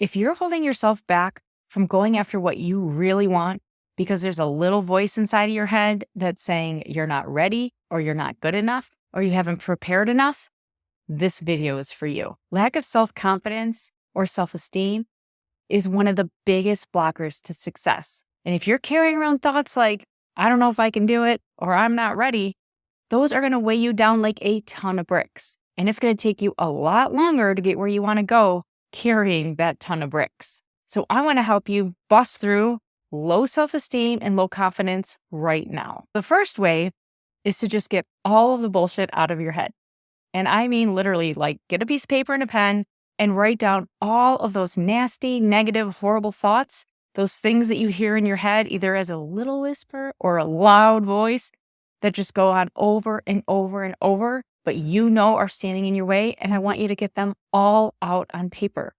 If you're holding yourself back from going after what you really want because there's a little voice inside of your head that's saying you're not ready or you're not good enough or you haven't prepared enough, this video is for you. Lack of self-confidence or self-esteem is one of the biggest blockers to success. And if you're carrying around thoughts like, I don't know if I can do it or I'm not ready, those are going to weigh you down like a ton of bricks. And it's going to take you a lot longer to get where you want to go carrying that ton of bricks. So I want to help you bust through low self-esteem and low confidence right now. The first way is to just get all of the bullshit out of your head. And I mean literally, like, get a piece of paper and a pen and write down all of those nasty, negative, horrible thoughts, those things that you hear in your head, either as a little whisper or a loud voice that just go on over and over and over, but you know are standing in your way. And I want you to get them all out on paper.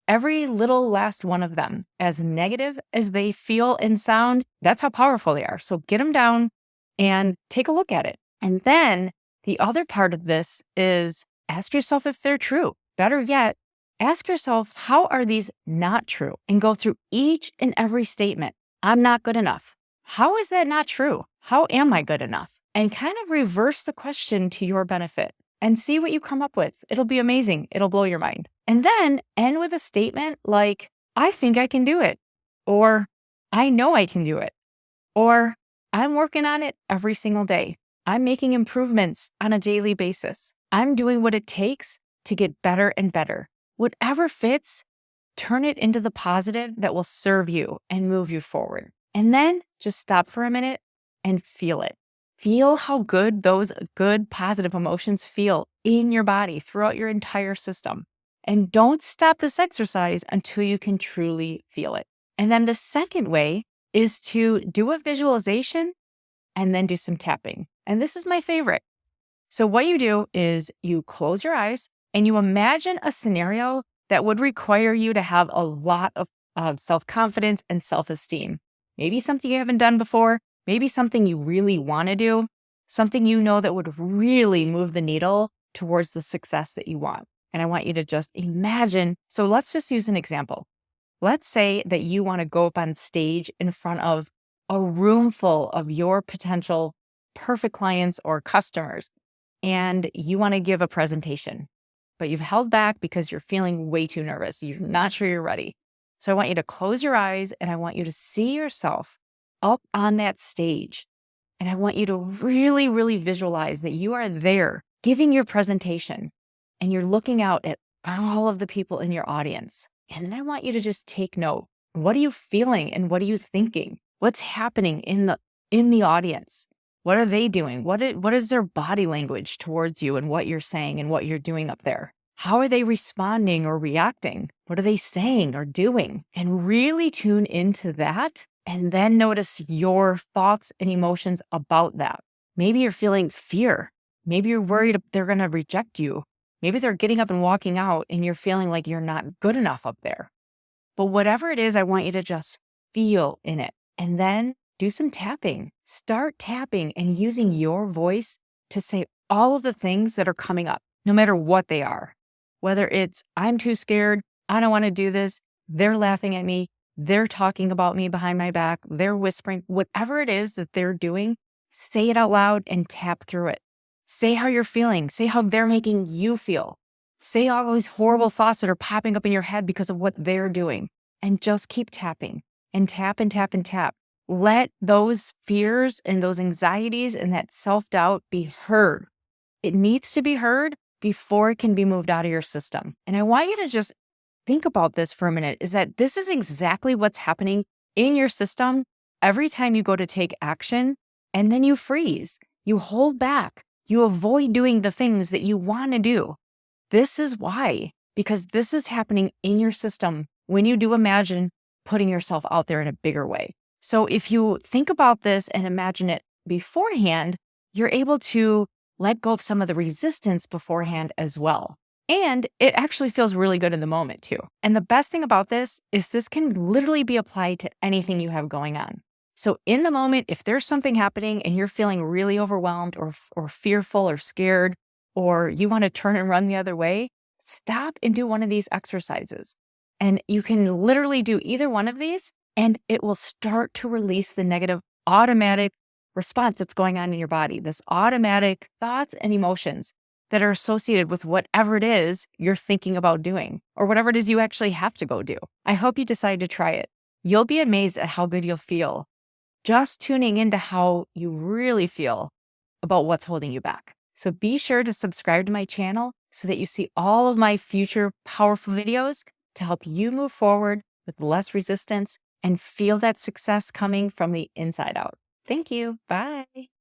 Every little last one of them, as negative as they feel and sound, that's how powerful they are. So get them down and take a look at it. And then the other part of this is ask yourself if they're true. Better yet, ask yourself, how are these not true? And go through each and every statement. I'm not good enough. How is that not true? How am I good enough? And kind of reverse the question to your benefit and see what you come up with. It'll be amazing. It'll blow your mind. And then end with a statement like, I think I can do it. Or I know I can do it. Or I'm working on it every single day. I'm making improvements on a daily basis. I'm doing what it takes to get better and better. Whatever fits, turn it into the positive that will serve you and move you forward. And then just stop for a minute and feel it. Feel how good those good positive emotions feel in your body throughout your entire system. And don't stop this exercise until you can truly feel it. And then the second way is to do a visualization and then do some tapping. And this is my favorite. So what you do is you close your eyes and you imagine a scenario that would require you to have a lot of self-confidence and self-esteem. Maybe something you haven't done before, maybe something you really want to do, something you know that would really move the needle towards the success that you want. And I want you to just imagine. So let's just use an example. Let's say that you want to go up on stage in front of a room full of your potential perfect clients or customers, and you want to give a presentation, but you've held back because you're feeling way too nervous. You're not sure you're ready. So I want you to close your eyes and I want you to see yourself up on that stage. And I want you to really, really visualize that you are there giving your presentation and you're looking out at all of the people in your audience. And then I want you to just take note. What are you feeling and what are you thinking? What's happening in the audience? What are they doing? What is their body language towards you and what you're saying and what you're doing up there? How are they responding or reacting? What are they saying or doing? And really tune into that and then notice your thoughts and emotions about that. Maybe you're feeling fear. Maybe you're worried they're going to reject you. Maybe they're getting up and walking out and you're feeling like you're not good enough up there. But whatever it is, I want you to just feel in it. And then do some tapping. Start tapping and using your voice to say all of the things that are coming up, no matter what they are. Whether it's, I'm too scared, I don't want to do this, they're laughing at me, they're talking about me behind my back, they're whispering, whatever it is that they're doing, say it out loud and tap through it. Say how you're feeling. Say how they're making you feel. Say all those horrible thoughts that are popping up in your head because of what they're doing. And just keep tapping and tap and tap and tap. Let those fears and those anxieties and that self-doubt be heard. It needs to be heard before it can be moved out of your system. And I want you to just think about this for a minute, is that this is exactly what's happening in your system every time you go to take action and then you freeze, you hold back, you avoid doing the things that you want to do. This is why, because this is happening in your system when you do imagine putting yourself out there in a bigger way. So if you think about this and imagine it beforehand, you're able to let go of some of the resistance beforehand as well. And it actually feels really good in the moment too. And the best thing about this is this can literally be applied to anything you have going on. So in the moment, if there's something happening and you're feeling really overwhelmed or fearful or scared, or you want to turn and run the other way, stop and do one of these exercises. And you can literally do either one of these, and it will start to release the negative automatic response that's going on in your body, this automatic thoughts and emotions that are associated with whatever it is you're thinking about doing or whatever it is you actually have to go do. I hope you decide to try it. You'll be amazed at how good you'll feel just tuning into how you really feel about what's holding you back. So be sure to subscribe to my channel so that you see all of my future powerful videos to help you move forward with less resistance and feel that success coming from the inside out. Thank you. Bye.